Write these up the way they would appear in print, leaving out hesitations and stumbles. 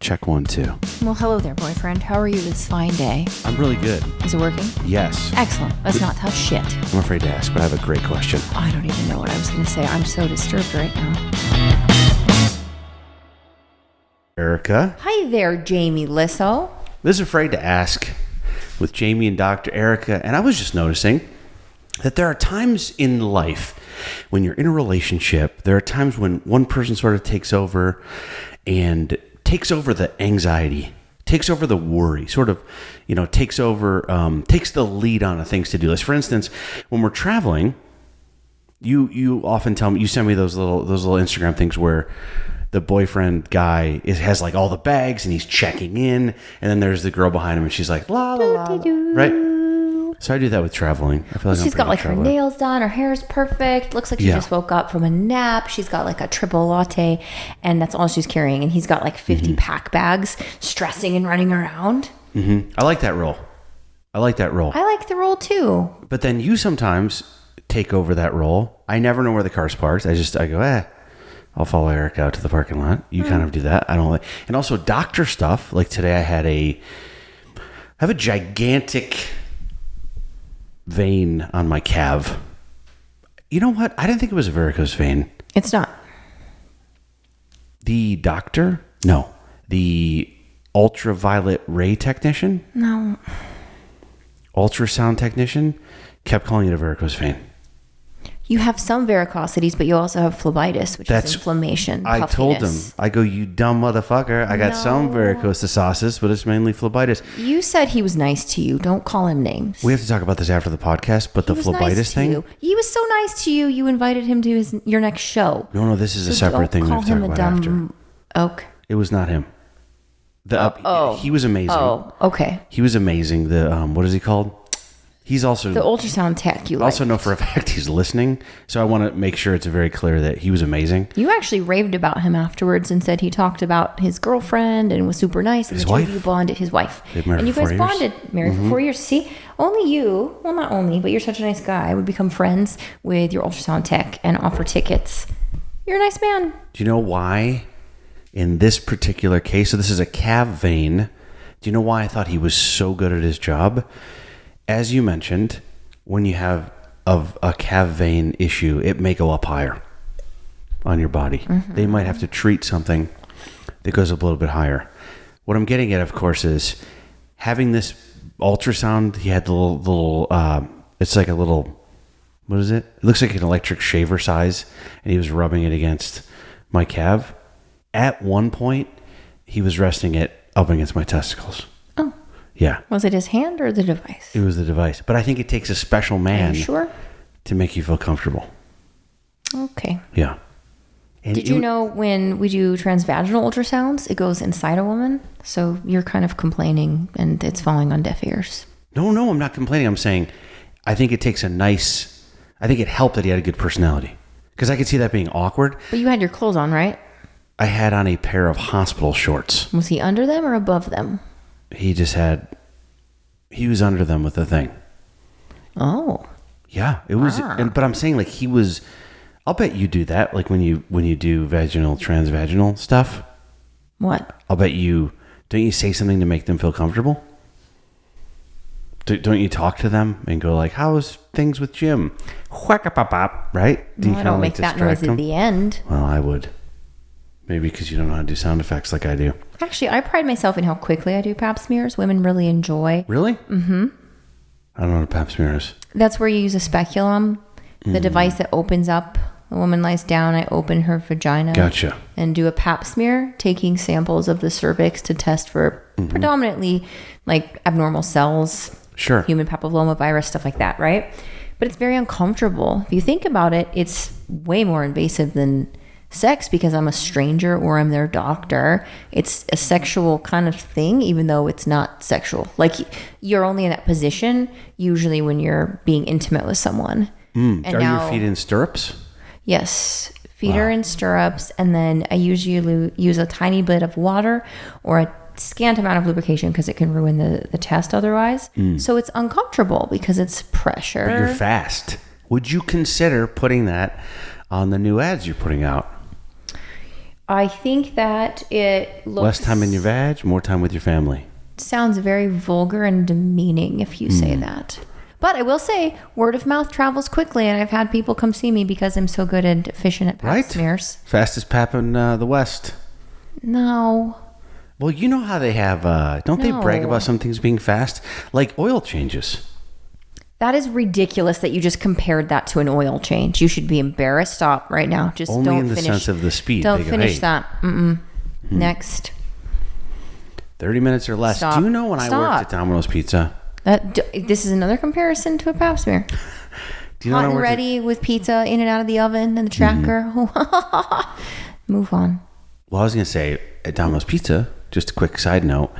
Check 1, 2. Well, hello there, boyfriend. How are you this fine day? I'm really good. Is it working? Yes. Excellent. Let's not touch shit. I'm afraid to ask, but I have a great question. I don't even know what I was going to say. I'm so disturbed right now. Erika. Hi there, Jamie Lissow. This is Afraid to Ask with Jamie and Dr. Erika. And I was just noticing that there are times in life when you're in a relationship, there are times when one person sort of takes over and takes over the anxiety, takes over the worry, sort of, takes the lead on a things to do list. For instance, when we're traveling, you often tell me, you send me those little Instagram things where the boyfriend guy has like all the bags and he's checking in, and then there's the girl behind him and she's like la la la, right? So I do that with traveling. I feel like she's got like her nails done, her hair is perfect, looks like she just woke up from a nap. She's got like a triple latte, and that's all she's carrying. And he's got like 50 pack bags, stressing and running around. I like that role. I like the role too. But then you sometimes take over that role. I never know where the car's parked. I go, I'll follow Erika out to the parking lot. You kind of do that. I don't like, and also doctor stuff. Like today, I have a gigantic vein on my calf. You know what? I didn't think it was a varicose vein. It's not. The doctor? No. The ultraviolet ray technician? No. Ultrasound technician kept calling it a varicose vein. You have some varicosities, but you also have phlebitis, which is inflammation. I told him, I go, you dumb motherfucker. I got some varicositis, but it's mainly phlebitis. You said he was nice to you. Don't call him names. We have to talk about this after the podcast, but the phlebitis thing. He was so nice to you. You invited him to your next show. No, this is a separate thing we have to talk about after. Oak. It was not him. He was amazing. Oh, okay. He was amazing. What is he called? He's also the ultrasound tech. You also know for a fact he's listening, so I want to make sure it's very clear that he was amazing. You actually raved about him afterwards and said he talked about his girlfriend and was super nice. And his wife. You bonded. His wife. They've married and you for 4 guys years. bonded, married for 4 years. See, only you. Well, not only, but you're such a nice guy. Would become friends with your ultrasound tech and offer tickets. You're a nice man. Do you know why? In this particular case, so this is a calf vein. Do you know why I thought he was so good at his job? As you mentioned, when you have a calf vein issue, it may go up higher on your body. They might have to treat something that goes up a little bit higher. What I'm getting at, of course, is having this ultrasound. He had the little it's like a little, what is it? It looks like an electric shaver size, and he was rubbing it against my calf. At one point, he was resting it up against my testicles. Oh. Yeah. Was it his hand or the device? It was the device. But I think it takes a special man Are you sure? to make you feel comfortable. Okay. Yeah. And Did you know when we do transvaginal ultrasounds, it goes inside a woman? So you're kind of complaining and it's falling on deaf ears. No, I'm not complaining. I'm saying I think it takes I think it helped that he had a good personality. Because I could see that being awkward. But you had your clothes on, right? I had on a pair of hospital shorts. Was he under them or above them? He was under them with the thing. Oh. Yeah, it was. But I'm saying like I'll bet you do that. Like when you do transvaginal stuff. What? I'll bet don't you say something to make them feel comfortable? Don't you talk to them and go like, how's things with Jim? Right? Do you I don't make that noise at the end. Well, I would. Maybe because you don't know how to do sound effects like I do. Actually, I pride myself in how quickly I do pap smears. Women really enjoy. Really? Mm-hmm. I don't know what a pap smear is. That's where you use a speculum, the device that opens up. A woman lies down, I open her vagina. Gotcha. And do a pap smear, taking samples of the cervix to test for predominantly like abnormal cells. Sure. Human papillomavirus, stuff like that, right? But it's very uncomfortable. If you think about it, it's way more invasive than sex because I'm a stranger or I'm their doctor. It's a sexual kind of thing, even though it's not sexual. Like you're only in that position usually when you're being intimate with someone. And are your feet in stirrups? Yes. Feet are in stirrups. And then I usually use a tiny bit of water or a scant amount of lubrication because it can ruin the test otherwise. So it's uncomfortable because it's pressure. But you're fast. Would you consider putting that on the new ads you're putting out? I think that it looks... Less time in your vag, more time with your family. Sounds very vulgar and demeaning if you say that. But I will say, word of mouth travels quickly, and I've had people come see me because I'm so good and efficient at pap smears. Fastest pap in the West. No. Well, you know how they have, don't they brag about some things being fast? Like oil changes. That is ridiculous that you just compared that to an oil change. You should be embarrassed. Stop right now. Just Only don't in the finish. sense of the speed. Don't They go, finish hey. that. Next. 30 minutes or less. Stop. Do you know when I worked at Domino's Pizza? This is another comparison to a pap smear. Do you know Hot when I and worked ready with pizza in and out of the oven and the tracker. Move on. Well, I was going to say, at Domino's Pizza, just a quick side note,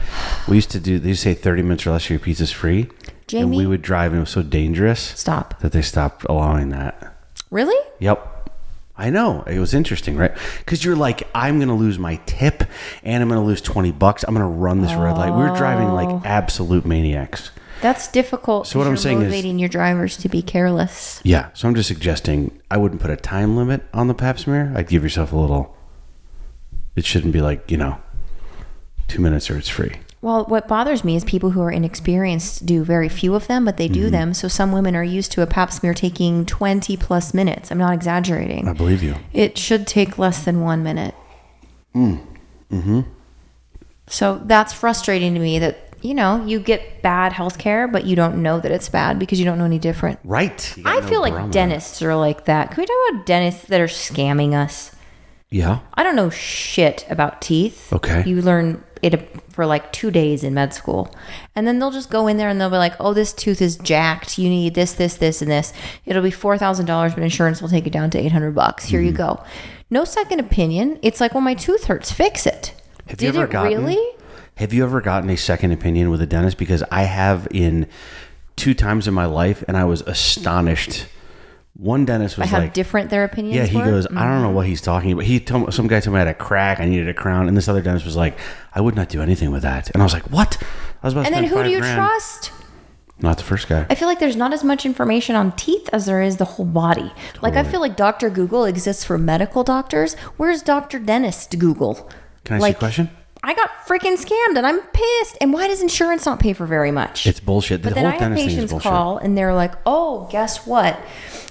they used to say 30 minutes or less your pizza's free. Jamie? And we would drive, and it was so dangerous. Stop. That they stopped allowing that. Really? Yep. I know. It was interesting, right? Because you're like, I'm going to lose my tip, and I'm going to lose $20. I'm going to run this red light. We were driving like absolute maniacs. That's difficult. So what I'm saying is, motivating your drivers to be careless. Yeah. So I'm just suggesting I wouldn't put a time limit on the pap smear. I'd give yourself a little. It shouldn't be like, 2 minutes or it's free. Well, what bothers me is people who are inexperienced do very few of them, but they do them. So some women are used to a pap smear taking 20 plus minutes. I'm not exaggerating. I believe you. It should take less than 1 minute. So that's frustrating to me that, you get bad health care, but you don't know that it's bad because you don't know any different. Right. I feel like dentists are like that. Can we talk about dentists that are scamming us? Yeah. I don't know shit about teeth. Okay. You learn it for like 2 days in med school. And then they'll just go in there and they'll be like, oh, this tooth is jacked. You need this, this, this, and this. It'll be $4,000, but insurance will take it down to $800. Here you go. No second opinion. It's like, well, my tooth hurts. Fix it. Have you ever gotten a second opinion with a dentist? Because I have in 2 times in my life, and I was astonished. One dentist was how different their opinions Yeah, he were? goes, I don't know what he's talking about. Some guy told me I had a crack, I needed a crown, and this other dentist was like, I would not do anything with that. And I was like, what? I was about to And then spend who do you $5,000. trust? Not the first guy. I feel like there's not as much information on teeth as there is the whole body. Like, I feel like Dr. Google exists for medical doctors. Where's Dr. Dentist Google? Can I ask you a question? I got freaking scammed and I'm pissed. And why does insurance not pay for very much? It's bullshit. But then I have patients call and they're like, oh, guess what?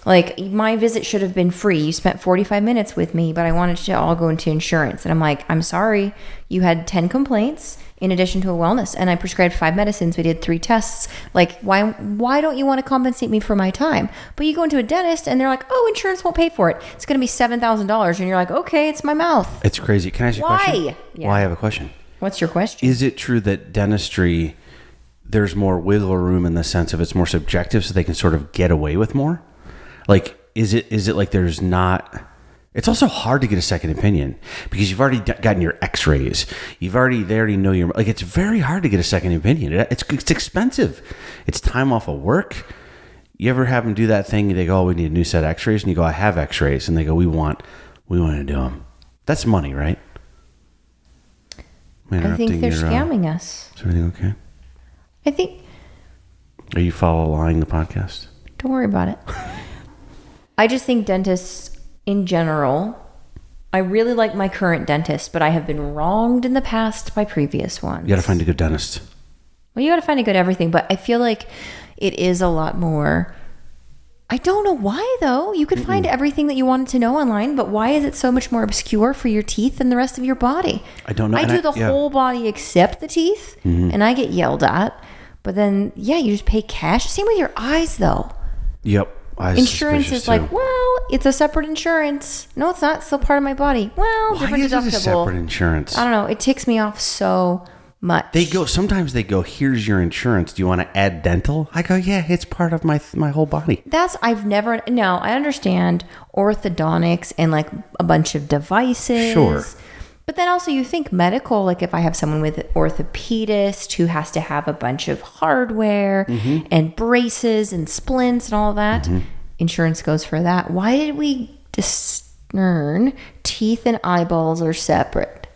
Like, my visit should have been free. You spent 45 minutes with me, but I wanted to all go into insurance. And I'm like, I'm sorry. You had 10 complaints in addition to a wellness. And I prescribed 5 medicines. We did 3 tests. Like, why don't you want to compensate me for my time? But you go into a dentist and they're like, oh, insurance won't pay for it. It's going to be $7,000. And you're like, okay, it's my mouth. It's crazy. Can I ask you a question? Why? Yeah. Well, I have a question. What's your question? Is it true that dentistry, there's more wiggle room in the sense of it's more subjective so they can sort of get away with more? Like, is it like there's not... It's also hard to get a second opinion because you've already gotten your x-rays. They already know your... Like, it's very hard to get a second opinion. It's expensive. It's time off of work. You ever have them do that thing? They go, oh, we need a new set of x-rays. And you go, I have x-rays. And they go, we want to do them. That's money, right? I think they're scamming us. Is everything okay? I think... Are you following the podcast? Don't worry about it. I just think dentists in general, I really like my current dentist, but I have been wronged in the past by previous ones. You got to find a good dentist. Well, you got to find a good everything, but I feel like it is a lot more... I don't know why, though. You could find everything that you wanted to know online, but why is it so much more obscure for your teeth than the rest of your body? I don't know. I do the whole body except the teeth, and I get yelled at. But then, yeah, you just pay cash. Same with your eyes, though. Yep. Insurance is like, well, it's a separate insurance. No, it's not. It's still part of my body. Well, different deductible. Why is it a separate insurance? I don't know. It ticks me off so much. Sometimes they go, here's your insurance. Do you want to add dental? I go, yeah, it's part of my whole body. I understand orthodontics and like a bunch of devices. Sure. But then also you think medical, like if I have someone with orthopedist who has to have a bunch of hardware and braces and splints and all of that, insurance goes for that. Why did we discern teeth and eyeballs are separate?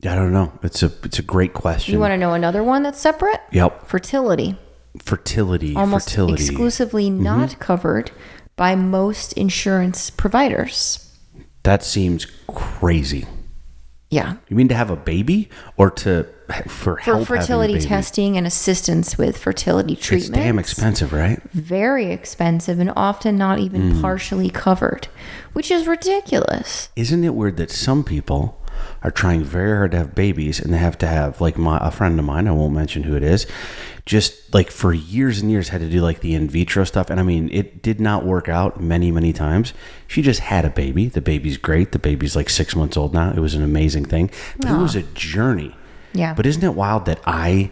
I don't know. It's a great question. You want to know another one that's separate? Yep. Fertility. Almost exclusively not covered by most insurance providers. That seems crazy. Yeah. You mean to have a baby or for help fertility having a baby? testing and assistance with fertility treatments. It's damn expensive, right? Very expensive and often not even partially covered, which is ridiculous. Isn't it weird that some people are trying very hard to have babies and they have to have, like a friend of mine, I won't mention who it is, just like for years and years had to do like the in vitro stuff. And I mean, it did not work out many, many times. She just had a baby. The baby's great. The baby's like 6 months old now. It was an amazing thing. But it was a journey. Yeah. But isn't it wild that my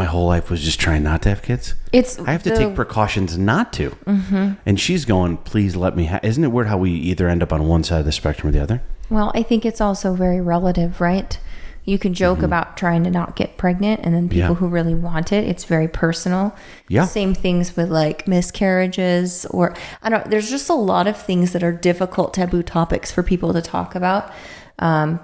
whole life was just trying not to have kids? I have to take precautions not to. Mm-hmm. And she's going, please let me isn't it weird how we either end up on one side of the spectrum or the other? Well, I think it's also very relative, right? You can joke about trying to not get pregnant, and then people who really want it, it's very personal. Yeah. Same things with like miscarriages, or there's just a lot of things that are difficult taboo topics for people to talk about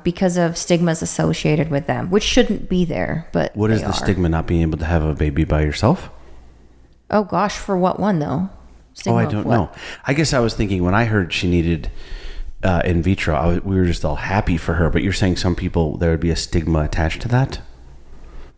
because of stigmas associated with them, which shouldn't be there. But what is the stigma not being able to have a baby by yourself? Oh gosh, for what one though? Stigma I don't know. I guess I was thinking when I heard she needed in vitro, we were just all happy for her. But you're saying some people, there would be a stigma attached to that?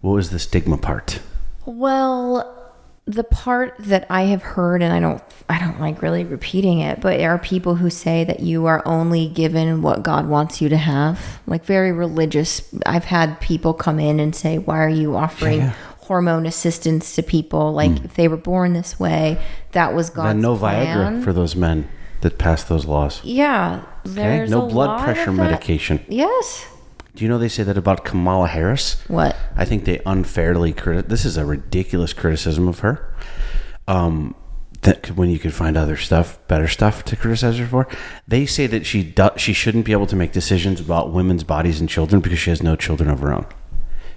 What was the stigma part? Well, the part that I have heard, and I don't like really repeating it, but there are people who say that you are only given what God wants you to have, like very religious. I've had people come in and say, why are you offering hormone assistance to people? Like if they were born this way, that was God's no plan. Viagra for those men that passed those laws. Yeah. Okay. No blood pressure medication. Yes. Do you know they say that about Kamala Harris? What? I think they unfairly this is a ridiculous criticism of her. That when you could find other stuff, better stuff to criticize her for, they say that she shouldn't be able to make decisions about women's bodies and children because she has no children of her own.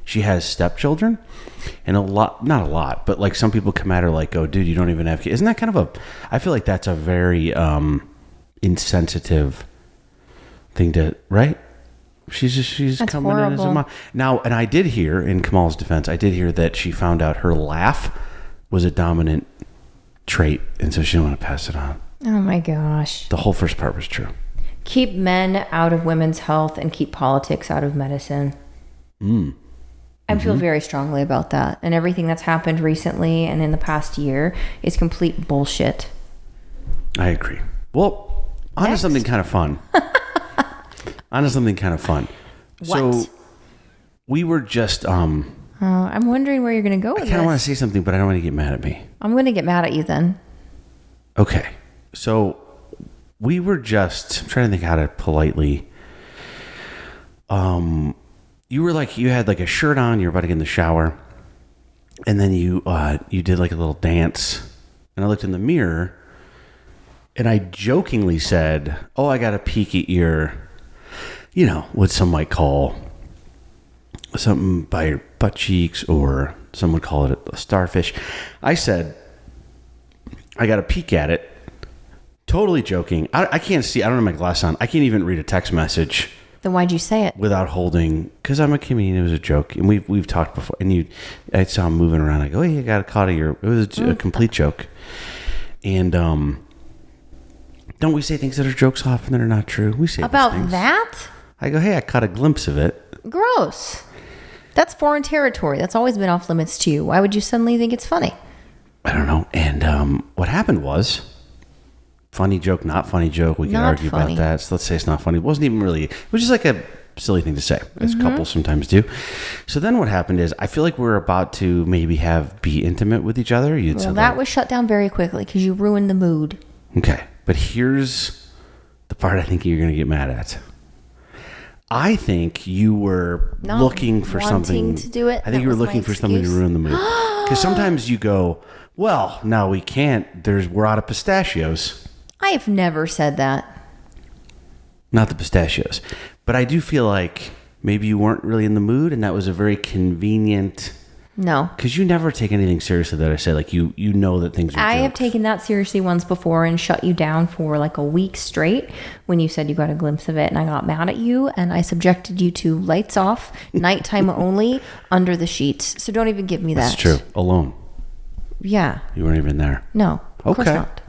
She has stepchildren, and not a lot, but like some people come at her like, "Oh, dude, you don't even have kids." Isn't that kind of I feel like that's a very insensitive thing to, right? She's that's coming horrible. in as a mom now, and I did hear, in Kamal's defense, I did hear that she found out her laugh was a dominant trait, and so she didn't want to pass it on. Oh my gosh! The whole first part was true. Keep men out of women's health and keep politics out of medicine. I feel very strongly about that, and everything that's happened recently and in the past year is complete bullshit. I agree. Well, on to something kind of fun. What? So we were just I'm wondering where you're going to go with I this. kind of want to say something, but I don't want to get mad at me. I'm going to get mad at you then. Okay. So we were just, I'm trying to think how to politely, you were like, you had like a shirt on, you were about to get in the shower, and then you did like a little dance, and I looked in the mirror, and I jokingly said, "Oh, I got a peek at your, what some might call something by your butt cheeks, or some would call it a starfish." I said, "I got a peek at it." Totally joking. I can't see. I don't have my glass on. I can't even read a text message. Then why'd you say it? Without holding, because I'm a comedian. It was a joke, and we've talked before. And I saw him moving around. I go, "Hey, I got caught of your." It was a complete joke. And don't we say things that are jokes often that are not true? We say About these things. that? I go, "Hey, I caught a glimpse of it." Gross. That's foreign territory. That's always been off limits to you. Why would you suddenly think it's funny? I don't know. And what happened was, funny joke, not funny joke. We can Not argue funny. about that. So let's say it's not funny. It wasn't even really. It was just like a silly thing to say, as couples sometimes do. So then what happened is, I feel like we're about to maybe be intimate with each other. Well, that was shut down very quickly because you ruined the mood. Okay, but here's the part I think you're going to get mad at. I think you were Not looking for wanting something to do it. I think That you were was my looking for something to excuse. ruin the mood. Because sometimes you go, "Well, no, we can't. We're out of pistachios." I have never said that. Not the pistachios. But I do feel like maybe you weren't really in the mood, and that was a very convenient. No. Because you never take anything seriously that I say. Like, you know that things are I have jokes. taken that seriously once before and shut you down for like a week straight when you said you got a glimpse of it, and I got mad at you and I subjected you to lights off, nighttime only, under the sheets. So don't even give me that. That's true. Alone. Yeah. You weren't even there. No. Of course Okay. not.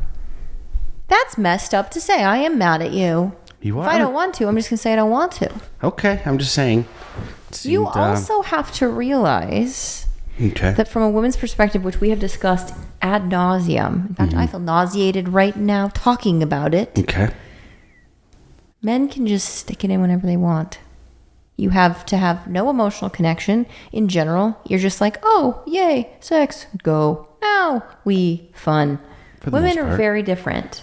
That's messed up to say. I am mad at you. You If are? I don't want to, I'm just going to say I don't want to. Okay, I'm just saying. You also have to realize that from a woman's perspective, which we have discussed ad nauseum, in fact, I feel nauseated right now talking about it. Okay. Men can just stick it in whenever they want. You have to have no emotional connection. In general, you're just like, oh, yay, sex, go. Now we fun. Women are very different.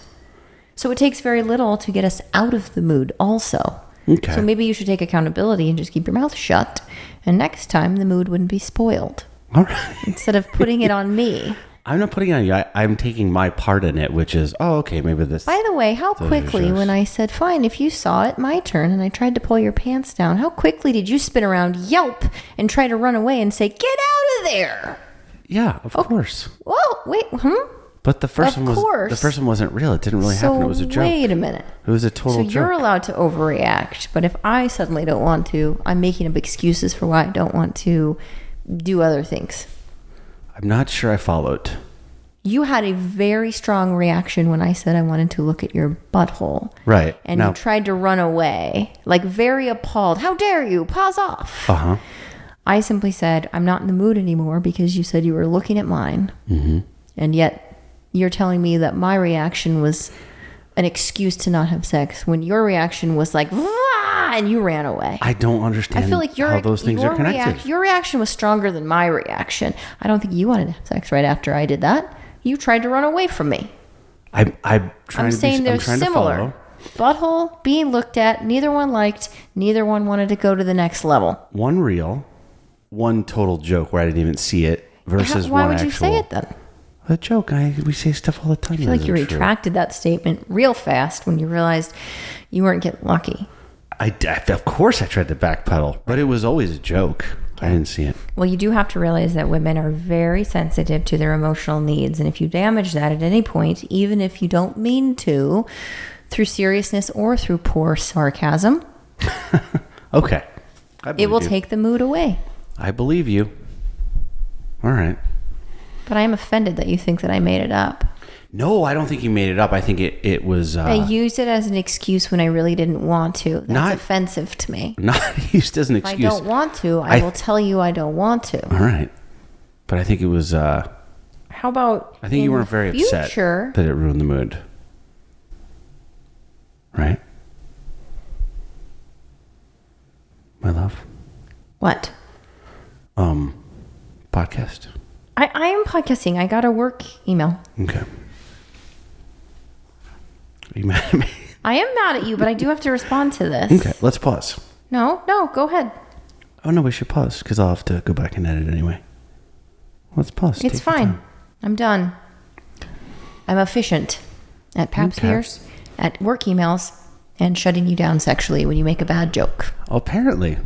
So it takes very little to get us out of the mood also. Okay. So maybe you should take accountability and just keep your mouth shut. And next time, the mood wouldn't be spoiled. All right. Instead of putting it on me. I'm not putting it on you. I'm taking my part in it, which is, oh, okay, maybe this. By the way, how quickly, when I said, fine, if you saw it, my turn, and I tried to pull your pants down, how quickly did you spin around, yelp, and try to run away and say, get out of there? Yeah, of course. Whoa, wait, But the first one wasn't real. It didn't really happen. It was a joke. Wait a minute. It was a total joke. So you're allowed to overreact, but if I suddenly don't want to, I'm making up excuses for why I don't want to do other things. I'm not sure I followed. You had a very strong reaction when I said I wanted to look at your butthole. Right. And you tried to run away, like very appalled. How dare you? Pause off. Uh-huh. I simply said, I'm not in the mood anymore because you said you were looking at mine. Mm-hmm. And yet you're telling me that my reaction was an excuse to not have sex when your reaction was like, Vah! And you ran away. I don't understand I feel like how those things are connected. Your reaction was stronger than my reaction. I don't think you wanted to have sex right after I did that. You tried to run away from me. I'm saying they're similar. Butthole, being looked at, neither one liked, neither one wanted to go to the next level. One real, one total joke where I didn't even see it versus why one would actual. you say it then? A joke. We say stuff all the time. I feel like you retracted that statement real fast when you realized you weren't getting lucky. Of course I tried to backpedal, but it was always a joke. I didn't see it. Well, you do have to realize that women are very sensitive to their emotional needs. And if you damage that at any point, even if you don't mean to, through seriousness or through poor sarcasm, okay. It will take the mood away. I believe you. All right. But I am offended that you think that I made it up. No, I don't think you made it up. I think it was... I used it as an excuse when I really didn't want to. That's offensive to me. Not used as an excuse. If I don't want to, I will tell you I don't want to. All right. But I think it was... How about... I think you weren't very upset that it ruined the mood. Right? My love? What? Podcast. I am podcasting. I got a work email. Okay. Are you mad at me? I am mad at you, but I do have to respond to this. Okay, let's pause. No, go ahead. Oh, no, we should pause because I'll have to go back and edit anyway. Let's pause. It's fine. I'm done. I'm efficient at pap smears, at work emails, and shutting you down sexually when you make a bad joke. Apparently.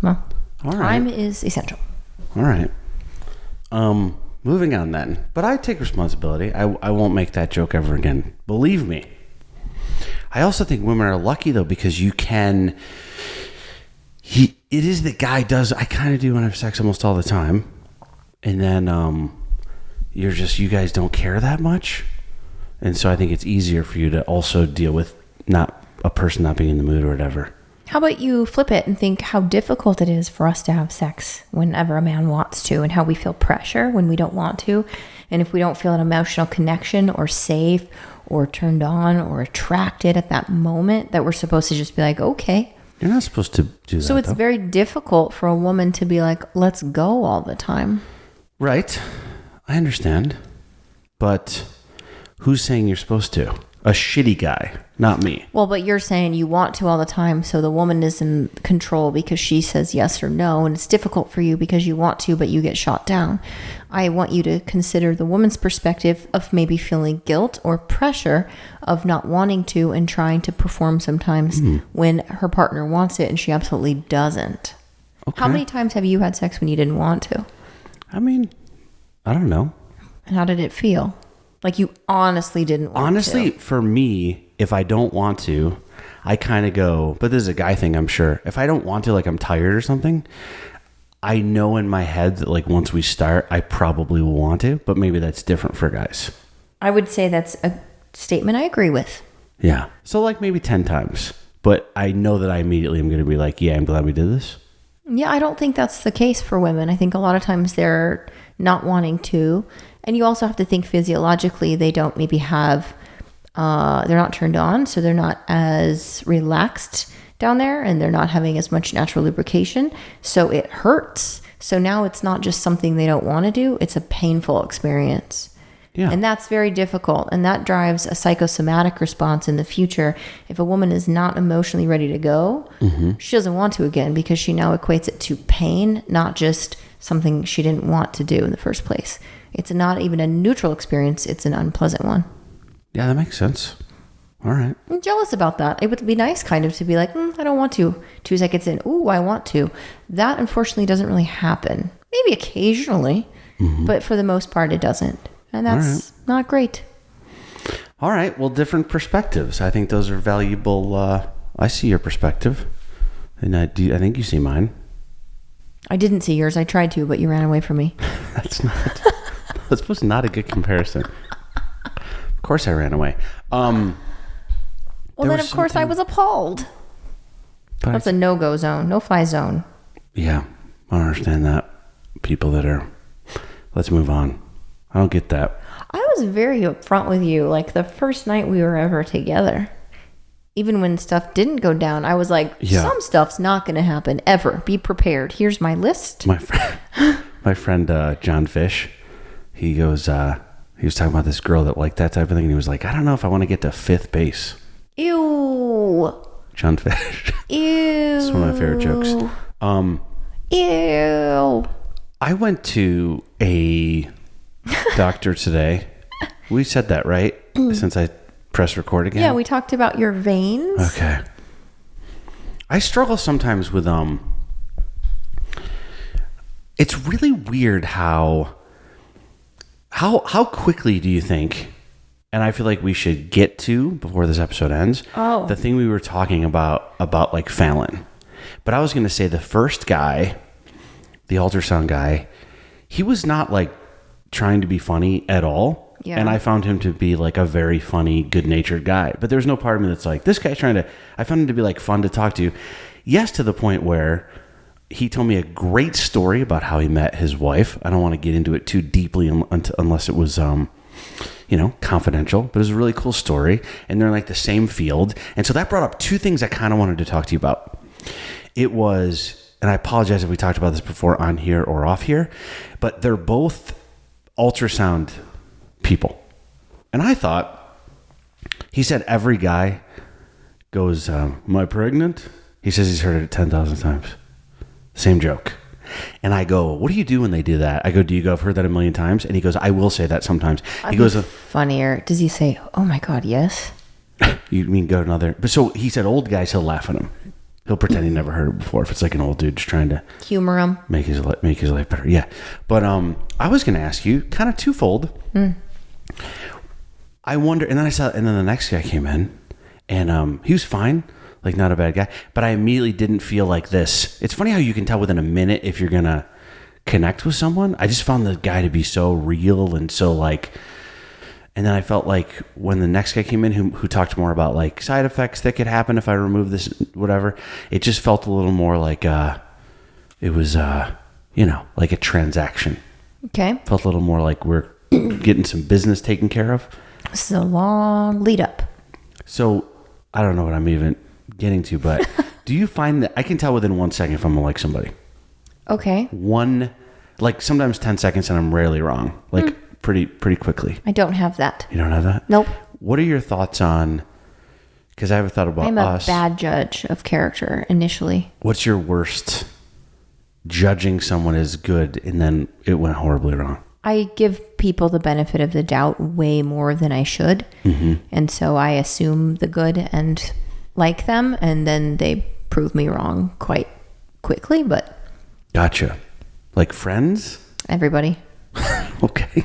Well, all right. Time is essential. All right. Moving on then. But I take responsibility. I won't make that joke ever again. Believe me. I also think women are lucky though because you can... It is that guy does... I kind of do when I have sex almost all the time. And then you guys don't care that much. And so I think it's easier for you to also deal with not a person not being in the mood or whatever. How about you flip it and think how difficult it is for us to have sex whenever a man wants to, and how we feel pressure when we don't want to, and if we don't feel an emotional connection or safe or turned on or attracted at that moment, that we're supposed to just be like, okay. You're not supposed to do that. So it's very difficult for a woman to be like, let's go all the time. Right. I understand. But who's saying you're supposed to? A shitty guy, not me. Well, but you're saying you want to all the time, so the woman is in control because she says yes or no, and it's difficult for you because you want to, but you get shot down. I want you to consider the woman's perspective of maybe feeling guilt or pressure of not wanting to and trying to perform sometimes when her partner wants it and she absolutely doesn't. Okay. How many times have you had sex when you didn't want to? I mean, I don't know. And how did it feel? Like you honestly didn't want to. Honestly, for me, if I don't want to, I kind of go, but this is a guy thing, I'm sure. If I don't want to, like I'm tired or something, I know in my head that like once we start, I probably will want to, but maybe that's different for guys. I would say that's a statement I agree with. Yeah. So like maybe 10 times. But I know that I immediately am going to be like, yeah, I'm glad we did this. Yeah, I don't think that's the case for women. I think a lot of times they're not wanting to. And you also have to think physiologically, they don't maybe have, they're not turned on, so they're not as relaxed down there, and they're not having as much natural lubrication. So it hurts. So now it's not just something they don't want to do, it's a painful experience. Yeah. And that's very difficult. And that drives a psychosomatic response in the future. If a woman is not emotionally ready to go, she doesn't want to again, because she now equates it to pain, not just something she didn't want to do in the first place. It's not even a neutral experience. It's an unpleasant one. Yeah, that makes sense. All right. I'm jealous about that. It would be nice kind of to be like, I don't want to. 2 seconds in, ooh, I want to. That unfortunately doesn't really happen. Maybe occasionally, but for the most part it doesn't. And that's not great. All right. Well, different perspectives. I think those are valuable. I see your perspective, and I think you see mine. I didn't see yours. I tried to, but you ran away from me. That's not a good comparison. Of course I ran away. Well, then of course I was appalled. That's a no-go zone, no-fly zone. Yeah, I don't understand that. People that are, let's move on. I don't get that. I was very upfront with you, like the first night we were ever together. Even when stuff didn't go down, I was like, some stuff's not going to happen ever. Be prepared. Here's my list. My friend John Fish, he goes, he was talking about this girl that liked that type of thing, and he was like, I don't know if I want to get to 5th base. Ew. John Fish. Ew. It's one of my favorite jokes. Ew. I went to a doctor today. We said that, right? Since I press record again. Yeah, we talked about your veins. Okay. I struggle sometimes with it's really weird how quickly do you think, and I feel like we should get to before this episode ends, the thing we were talking about like Fallon. But I was going to say the first guy, the ultrasound guy, he was not like trying to be funny at all. Yeah. And I found him to be like a very funny, good-natured guy. But there's no part of me that's like, this guy's I found him to be like fun to talk to. Yes, to the point where he told me a great story about how he met his wife. I don't want to get into it too deeply unless it was, confidential. But it was a really cool story. And they're in like the same field. And so that brought up 2 things I kind of wanted to talk to you about. It was, and I apologize if we talked about this before on here or off here, but they're both ultrasound people. And I thought, he said every guy goes, am I pregnant? He says he's heard it 10,000 times. Same joke. And I go, what do you do when they do that? I go, do you go, I've heard that 1,000,000 times? And he goes, I will say that sometimes. He goes, funnier. Does he say, oh my God, yes? You mean go to another? But so he said old guys, he'll laugh at him. He'll pretend he never heard it before. If it's like an old dude just trying to humor him, make his life better. Yeah. But I was going to ask you kind of twofold. I wonder, and then the next guy came in, and he was fine, like not a bad guy. But I immediately didn't feel like this. It's funny how you can tell within a minute if you're gonna connect with someone. I just found the guy to be so real and so like. And then I felt like when the next guy came in who talked more about like side effects that could happen if I remove this, whatever, it just felt a little more like it was like a transaction. Okay. Felt a little more like we're getting some business taken care of. This is a long lead up. So I don't know what I'm even getting to, but do you find that I can tell within 1 second if I'm gonna like somebody? Okay. Like sometimes 10 seconds and I'm rarely wrong. Like pretty quickly. I don't have that. You don't have that? Nope. What are your thoughts on, because I have a thought about us. I'm a bad judge of character initially. What's your worst judging someone as good and then it went horribly wrong? I give people the benefit of the doubt way more than I should. Mm-hmm. And so I assume the good and like them, and then they prove me wrong quite quickly, but. Gotcha. Like friends? Everybody. Okay.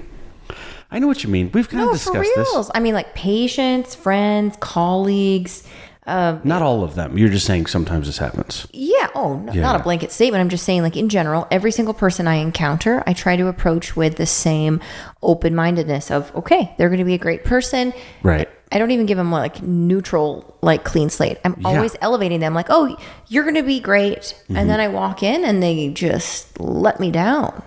I know what you mean. We've kind of discussed this. I mean, like patients, friends, colleagues, Not all of them. You're just saying sometimes this happens. Yeah. Oh, not a blanket statement. I'm just saying, like, in general, every single person I encounter, I try to approach with the same open-mindedness of, okay, they're going to be a great person. Right. I don't even give them like neutral, like clean slate. I'm always elevating them like, oh, you're going to be great. Mm-hmm. And then I walk in and they just let me down.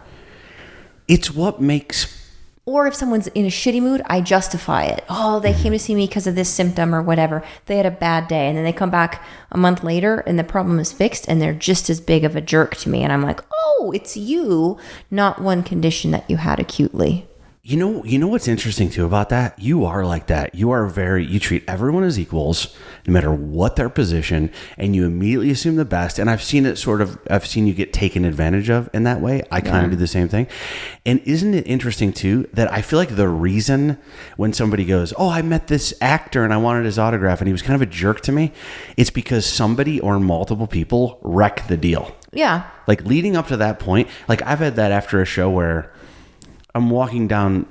It's what makes... Or if someone's in a shitty mood, I justify it. Oh, they came to see me because of this symptom or whatever. They had a bad day. And then they come back a month later and the problem is fixed and they're just as big of a jerk to me. And I'm like, oh, it's you, not one condition that you had acutely. You know what's interesting too about that? You are like that. You treat everyone as equals, no matter what their position, and you immediately assume the best. And I've seen you get taken advantage of in that way. I kind of do the same thing. And isn't it interesting too, that I feel like the reason when somebody goes, oh, I met this actor and I wanted his autograph and he was kind of a jerk to me, it's because somebody or multiple people wreck the deal. Yeah. Like leading up to that point, like I've had that after a show where I'm walking down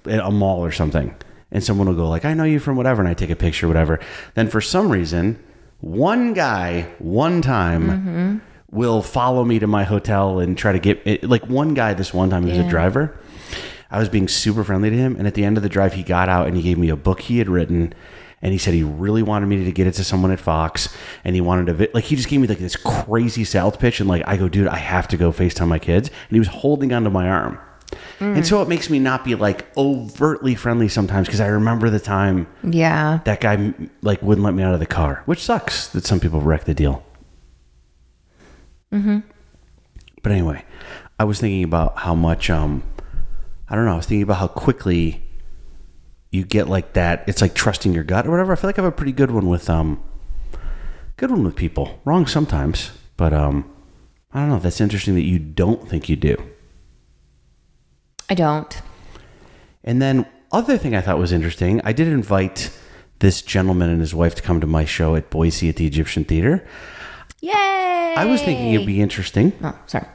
a mall or something, and someone will go like, I know you from whatever, and I take a picture, whatever. Then for some reason, one guy, one time, will follow me to my hotel and try to get it. Like one guy, this one time, he was a driver. I was being super friendly to him, and at the end of the drive, he got out and he gave me a book he had written. And he said he really wanted me to get it to someone at Fox, and he wanted to he just gave me like this crazy sales pitch, and like I go, dude, I have to go FaceTime my kids, and he was holding onto my arm. And so it makes me not be like overtly friendly sometimes, because I remember the time that guy like wouldn't let me out of the car, which sucks that some people wreck the deal. Mm-hmm. But anyway, I was thinking about how much I was thinking about how quickly you get like that. It's like trusting your gut or whatever. I feel like I have a pretty good one with people. Wrong sometimes, but I don't know. That's interesting that you don't think you do. I don't. And then other thing I thought was interesting, I did invite this gentleman and his wife to come to my show at Boise at the Egyptian Theater. Yay! I was thinking it'd be interesting. Oh, sorry.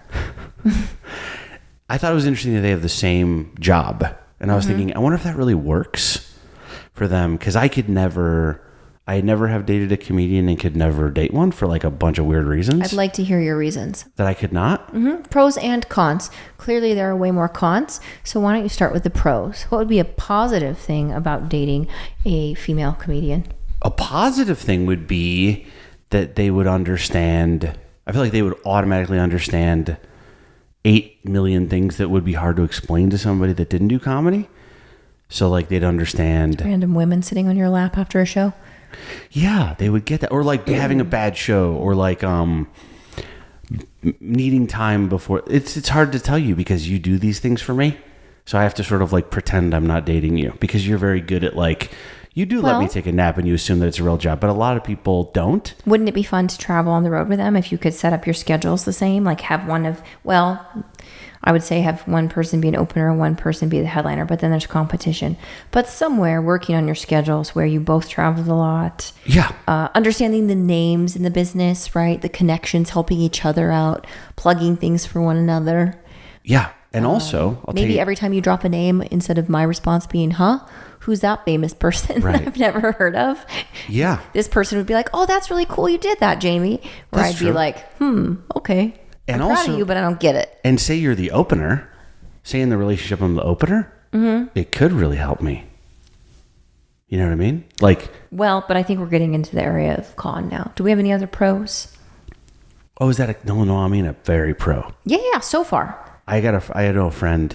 I thought it was interesting that they have the same job. And I was thinking, I wonder if that really works for them, because I never have dated a comedian and could never date one for like a bunch of weird reasons. I'd like to hear your reasons. That I could not? Mm-hmm. Pros and cons. Clearly there are way more cons. So why don't you start with the pros? What would be a positive thing about dating a female comedian? A positive thing would be that they would understand. I feel like they would automatically understand 8 million things that would be hard to explain to somebody that didn't do comedy. So like they'd understand. Random women sitting on your lap after a show. Yeah, they would get that. Or like having a bad show, or like needing time before. It's hard to tell you because you do these things for me. So I have to sort of like pretend I'm not dating you, because you're very good at like, you do let me take a nap and you assume that it's a real job, but a lot of people don't. Wouldn't it be fun to travel on the road with them if you could set up your schedules the same? Like have I would say have one person be an opener and one person be the headliner, but then there's competition. But somewhere working on your schedules where you both traveled a lot. Yeah. Understanding the names in the business, right? The connections, helping each other out, plugging things for one another. Yeah. And also, maybe every time you drop a name, instead of my response being, who's that famous person that I've never heard of? Yeah. This person would be like, oh, that's really cool. You did that, Jamie. Or I'd be like, okay. And I'm proud of you, but I don't get it. And say you're the opener. Say in the relationship I'm the opener. Mm-hmm. It could really help me. You know what I mean? Like. Well, but I think we're getting into the area of con now. Do we have any other pros? Oh, is that no, I mean a very pro. Yeah, so far. I had a friend.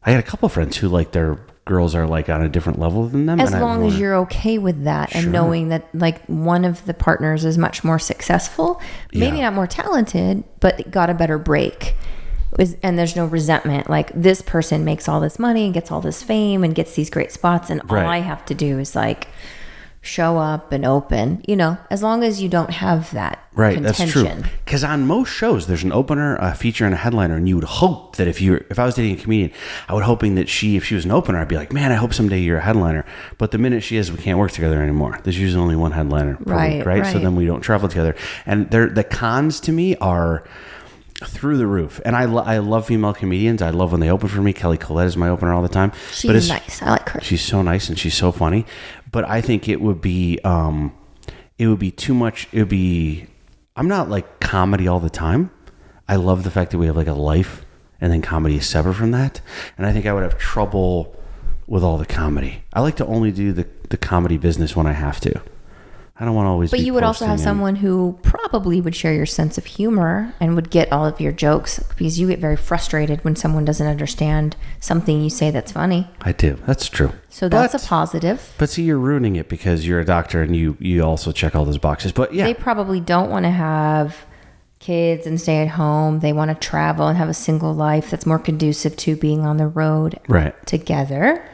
I had a couple of friends who like their girls are like on a different level than them. As long as you're okay with that and knowing that like one of the partners is much more successful, maybe not more talented, but got a better break. And there's no resentment. Like this person makes all this money and gets all this fame and gets these great spots, and all I have to do is like show up and open, as long as you don't have that contention. That's true. Because on most shows, there's an opener, a feature, and a headliner, and you would hope that if I was dating a comedian, I would hoping that if she was an opener, I'd be like, man, I hope someday you're a headliner. But the minute she is, we can't work together anymore. There's usually only one headliner per week, right? So then we don't travel together. And the cons to me are through the roof. And I love female comedians. I love when they open for me. Kelly Collette is my opener all the time. She's nice. I like her. She's so nice and she's so funny. But I think it would be too much. I'm not like comedy all the time. I love the fact that we have like a life and then comedy is separate from that. And I think I would have trouble with all the comedy. I like to only do the comedy business when I have to. I don't want to always But you would also have someone who probably would share your sense of humor and would get all of your jokes, because you get very frustrated when someone doesn't understand something you say that's funny. I do. That's true. So that's a positive. But see, you're ruining it because you're a doctor and you also check all those boxes. But yeah. They probably don't want to have kids and stay at home. They want to travel and have a single life that's more conducive to being on the road together.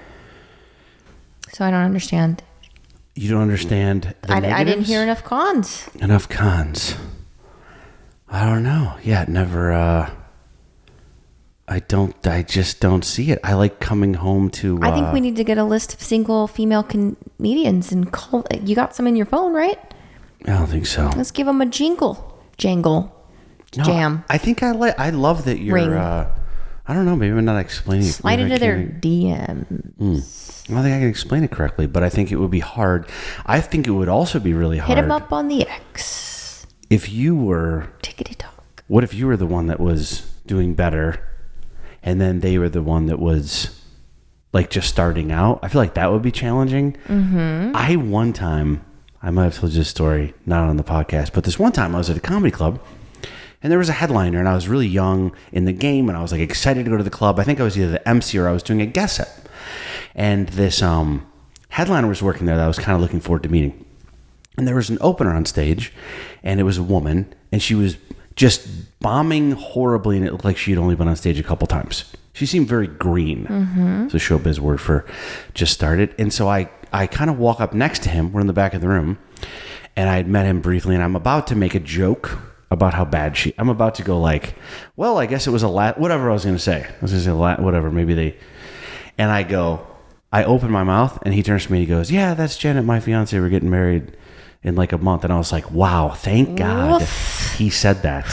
So I don't understand. You don't understand the negatives? I didn't hear enough cons. Enough cons. I don't know. Yeah, never. I just don't see it. I like coming home to. I think we need to get a list of single female comedians and call. You got some in your phone, right? I don't think so. Let's give them a jangle. Jam. I think I love that you're. Ring. I don't know. Maybe I'm not explaining it. Slide into their DMs. I don't think I can explain it correctly, but I think it would be hard. I think it would also be really hard. Hit them up on the X. If you were... Tickety talk. What if you were the one that was doing better and then they were the one that was like just starting out? I feel like that would be challenging. Mm-hmm. One time, I might have told you this story, not on the podcast, but this one time I was at a comedy club and there was a headliner and I was really young in the game and I was like excited to go to the club. I think I was either the MC or I was doing a guest set. And this headliner was working there that I was kind of looking forward to meeting. And there was an opener on stage, and it was a woman, and she was just bombing horribly, and it looked like she had only been on stage a couple times. She seemed very green. Mm-hmm. It's a showbiz word for just started. And so I kind of walk up next to him. We're in the back of the room, and I had met him briefly, and I'm about to make a joke about how bad I'm about to go like, well, I guess it was whatever I was going to say. I was going to say whatever, and I open my mouth and he turns to me and he goes, yeah, that's Janet, my fiance. We're getting married in like a month. And I was like, wow, thank God he said that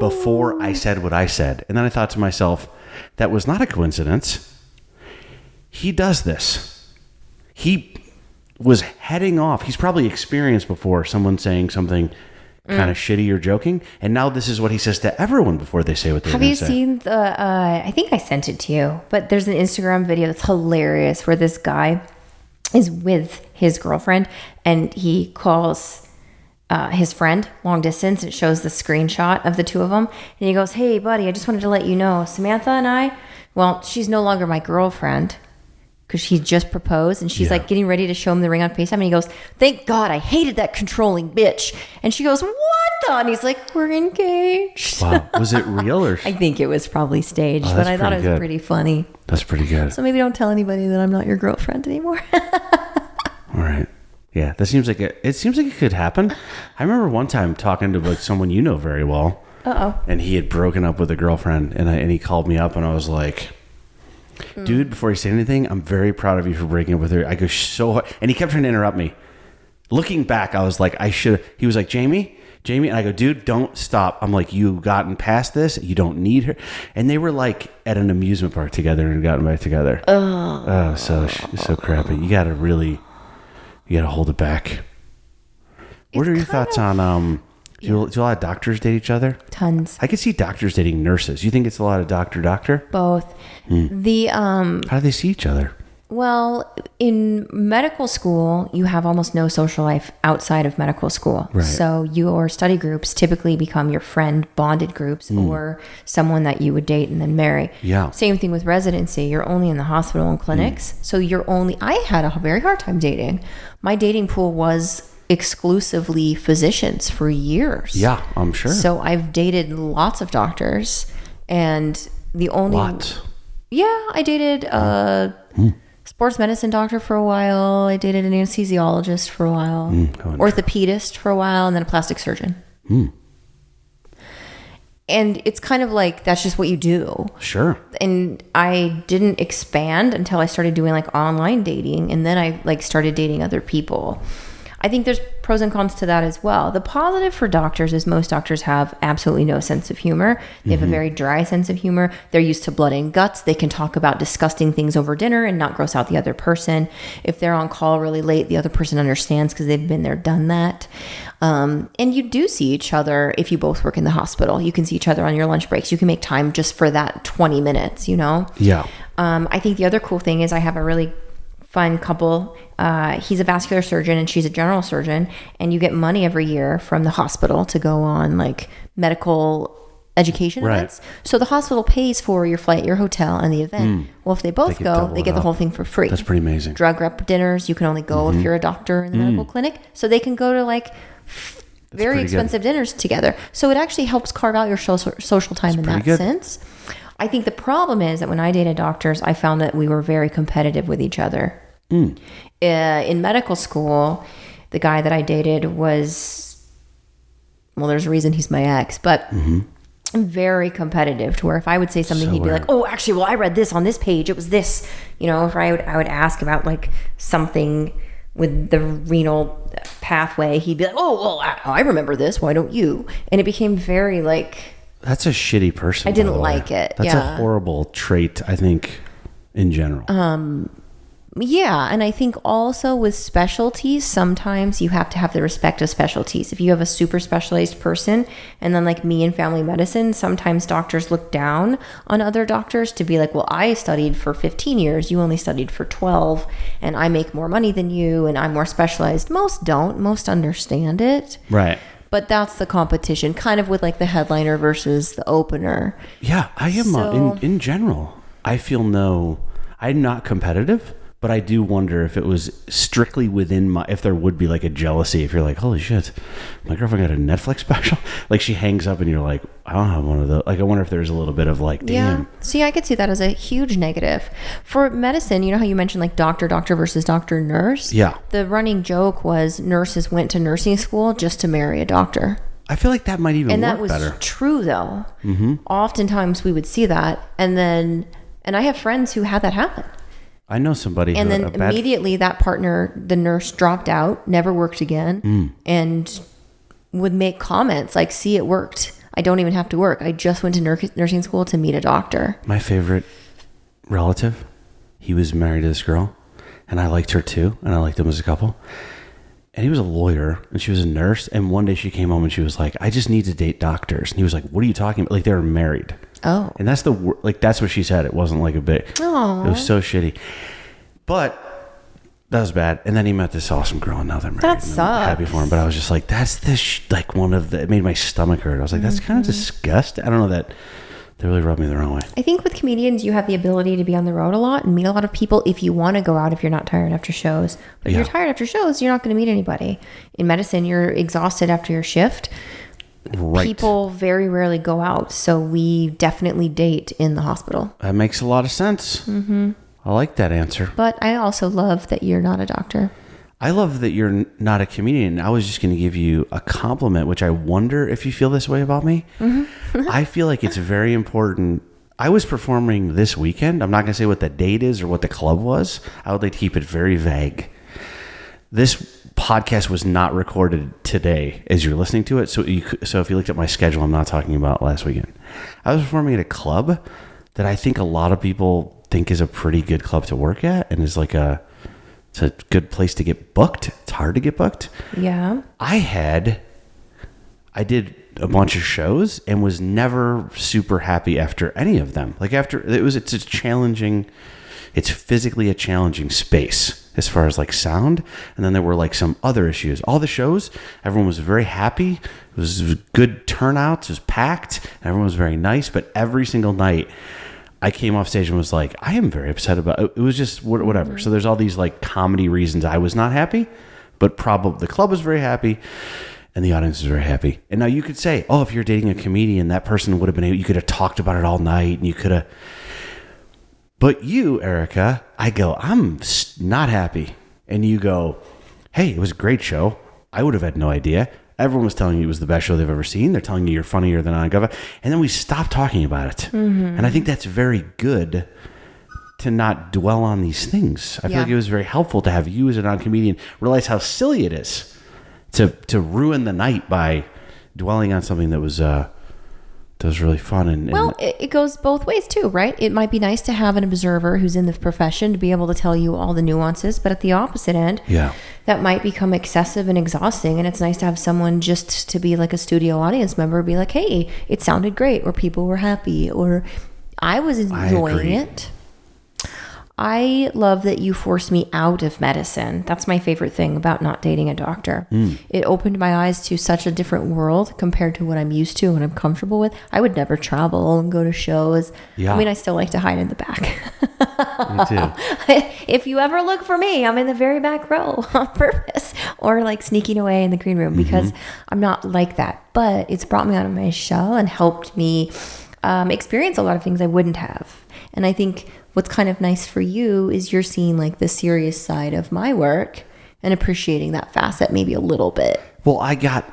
before I said what I said. And then I thought to myself, that was not a coincidence. He does this. He was heading off. He's probably experienced before someone saying something kind of shitty or joking, and now this is what he says to everyone before they say what they're going to say. Have you seen the I think I sent it to you, but there's an Instagram video that's hilarious where this guy is with his girlfriend and he calls his friend long distance, and it shows the screenshot of the two of them, and he goes, hey buddy, I just wanted to let you know Samantha and I, well, she's no longer my girlfriend because he just proposed, and she's like getting ready to show him the ring on FaceTime, and he goes, thank God, I hated that controlling bitch. And she goes, what the? And he's like, we're engaged. Wow. Was it real or? I think it was probably staged, but I thought it was pretty funny. That's pretty good. So maybe don't tell anybody that I'm not your girlfriend anymore. All right. Yeah, that seems like it seems like it could happen. I remember one time talking to like someone you know very well. Uh-oh. And he had broken up with a girlfriend, and he called me up, and I was like, dude, before he said anything, I'm very proud of you for breaking up with her. I go so hard. And he kept trying to interrupt me. Looking back, I was like, he was like, Jamie. And I go, dude, don't stop. I'm like, you've gotten past this. You don't need her. And they were like at an amusement park together and gotten back together. Oh, so crappy. You got to hold it back. What are your thoughts on, do a lot of doctors date each other? Tons. I could see doctors dating nurses. You think it's a lot of doctor? Both. How do they see each other? Well, in medical school, you have almost no social life outside of medical school. Right. So your study groups typically become your friend bonded groups or someone that you would date and then marry. Yeah. Same thing with residency. You're only in the hospital and clinics. So I had a very hard time dating. My dating pool was exclusively physicians for years. Yeah, I'm sure. So I've dated lots of doctors, and the only... Lots? Yeah, I dated sports medicine doctor for a while. I dated an anesthesiologist for a while, orthopedist for a while, and then a plastic surgeon. And it's kind of like, that's just what you do. Sure. And I didn't expand until I started doing like online dating, and then I like started dating other people. I think there's pros and cons to that as well. The positive for doctors is most doctors have absolutely no sense of humor. They have a very dry sense of humor. They're used to blood and guts. They can talk about disgusting things over dinner and not gross out the other person. If they're on call really late, the other person understands because they've been there, done that. And you do see each other if you both work in the hospital. You can see each other on your lunch breaks. You can make time just for that 20 minutes, you know? Yeah. I think the other cool thing is I have a really fun couple. He's a vascular surgeon and she's a general surgeon, and you get money every year from the hospital to go on like medical education events. So the hospital pays for your flight, your hotel, and the event. Well, if they both go, they get the whole thing for free. That's pretty amazing. Drug rep dinners, you can only go if you're a doctor in the medical clinic. So they can go to like very expensive dinners together. So it actually helps carve out your social time in that sense. I think the problem is that when I dated doctors, I found that we were very competitive with each other. In medical school, the guy that I dated was, well, there's a reason he's my ex, but very competitive, to where if I would say something, he'd be like, oh, actually, well, I read this on this page. It was this, you know, if I would ask about like something with the renal pathway, he'd be like, oh, well, I remember this. Why don't you? And it became very like... That's a shitty person. I didn't like it. That's a horrible trait, I think, in general. Yeah, and I think also with specialties, sometimes you have to have the respect of specialties. If you have a super specialized person, and then like me in family medicine, sometimes doctors look down on other doctors to be like, well, I studied for 15 years, you only studied for 12, and I make more money than you, and I'm more specialized. Most don't. Most understand it. Right. But that's the competition, kind of with like the headliner versus the opener. Yeah, I am. In general, I feel I'm not competitive, but I do wonder if it was strictly within if there would be like a jealousy. If you're like, holy shit, my girlfriend got a Netflix special. Like she hangs up and you're like, I don't have one of those. Like I wonder if there's a little bit of like, damn. Yeah. See, I could see that as a huge negative. For medicine, you know how you mentioned like doctor versus doctor nurse? Yeah. The running joke was nurses went to nursing school just to marry a doctor. I feel like that might even and work that was better. True though. Oftentimes we would see that, and I have friends who had that happen. I know somebody and then immediately that partner, the nurse, dropped out, never worked again, and would make comments like, see, it worked. I don't even have to work. I just went to nursing school to meet a doctor. My favorite relative, he was married to this girl, and I liked her too, and I liked them as a couple. And he was a lawyer, and she was a nurse, and one day she came home and she was like, I just need to date doctors. And he was like, what are you talking about? Like, they were married. Oh. And that's that's what she said. It wasn't like a bit. Aww. It was so shitty. But that was bad. And then he met this awesome girl, and now they're married. That sucks. I'm happy for him. But I was just like, that's like one of the, it made my stomach hurt. I was like, that's kind of disgusting. I don't know, that really rubbed me the wrong way. I think with comedians, you have the ability to be on the road a lot and meet a lot of people if you want to go out, if you're not tired after shows. But if you're tired after shows, you're not going to meet anybody. In medicine, you're exhausted after your shift. Right. People very rarely go out, so we definitely date in the hospital. That makes a lot of sense. I like that answer. But I also love that you're not a doctor. I love that you're not a comedian. I was just going to give you a compliment, which I wonder if you feel this way about me. I feel like it's very important. I was performing this weekend. I'm not going to say what the date is or what the club was. I would like to keep it very vague. This podcast was not recorded today as you're listening to it. So if you looked at my schedule, I'm not talking about last weekend. I was performing at a club that I think a lot of people think is a pretty good club to work at, and is like it's a good place to get booked. It's hard to get booked. Yeah. I did a bunch of shows and was never super happy after any of them. Like it's physically a challenging space as far as like sound. And then there were like some other issues. All the shows, everyone was very happy. It was good turnouts. It was packed. Everyone was very nice. But every single night I came off stage and was like, I am very upset about it. It was just whatever. So there's all these like comedy reasons I was not happy, but probably the club was very happy and the audience was very happy. And now you could say, oh, if you're dating a comedian, that person would have been able, you could have talked about it all night, and you could have. But you, Erika, I go, I'm not happy. And you go, hey, it was a great show. I would have had no idea. Everyone was telling you it was the best show they've ever seen. They're telling you you're funnier than on Gutfeld. And then we stopped talking about it. And I think that's very good to not dwell on these things. I feel like it was very helpful to have you as a non-comedian realize how silly it is to ruin the night by dwelling on something that was really fun. And well, it goes both ways too, right? It might be nice to have an observer who's in the profession to be able to tell you all the nuances, but at the opposite end, that might become excessive and exhausting. And it's nice to have someone just to be like a studio audience member, be like, hey, it sounded great, or people were happy, or I was enjoying it. I love that you forced me out of medicine. That's my favorite thing about not dating a doctor. It opened my eyes to such a different world compared to what I'm used to and I'm comfortable with. I would never travel and go to shows. I mean, I still like to hide in the back. Me too. If you ever look for me, I'm in the very back row on purpose, or like sneaking away in the green room, because I'm not like that. But it's brought me out of my shell and helped me experience a lot of things I wouldn't have. And I think what's kind of nice for you is you're seeing like the serious side of my work and appreciating that facet maybe a little bit. Well, I got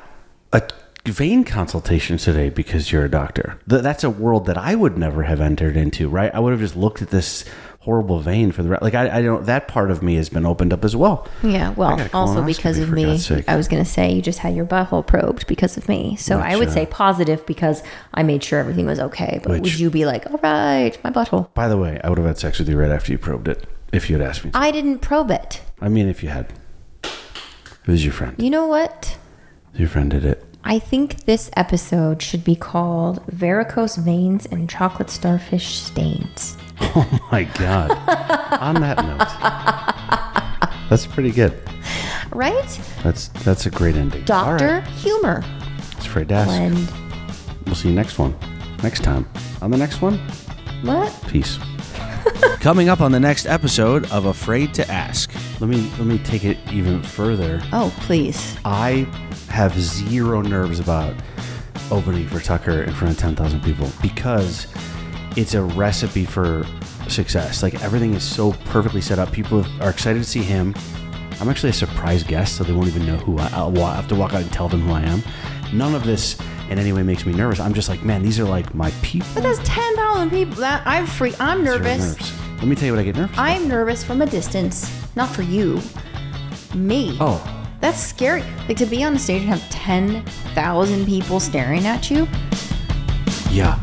a vein consultation today because you're a doctor. That's a world that I would never have entered into, right? I would have just looked at this horrible vein for the rest. Like I don't. That part of me has been opened up as well. Yeah. Well, also because of me. I was going to say you just had your butthole probed because of me. So I would say positive because I made sure everything was okay. But would you be like, all right, my butthole? By the way, I would have had sex with you right after you probed it if you had asked me to. I didn't probe it. I mean, if you had. It was your friend. You know what? Your friend did it. I think this episode should be called Varicose Veins and Chocolate Starfish Stains. Oh my God. On that note. That's pretty good. Right? That's a great ending. Doctor Humor. It's afraid to ask. Blend. We'll see you next time. On the next one? What? Peace. Coming up on the next episode of Afraid to Ask. Let me take it even further. Oh, please. I have zero nerves about opening for Tucker in front of 10,000 people because it's a recipe for success. Like, everything is so perfectly set up. People are excited to see him. I'm actually a surprise guest, so they won't even know who I'll have to walk out and tell them who I am. None of this in any way makes me nervous. I'm just like, man, these are like my people. But that's 10,000 people. I'm nervous. Let me tell you what I get nervous about. I'm nervous from a distance, not for you. Me. Oh. That's scary. Like, to be on the stage and have 10,000 people staring at you. Yeah.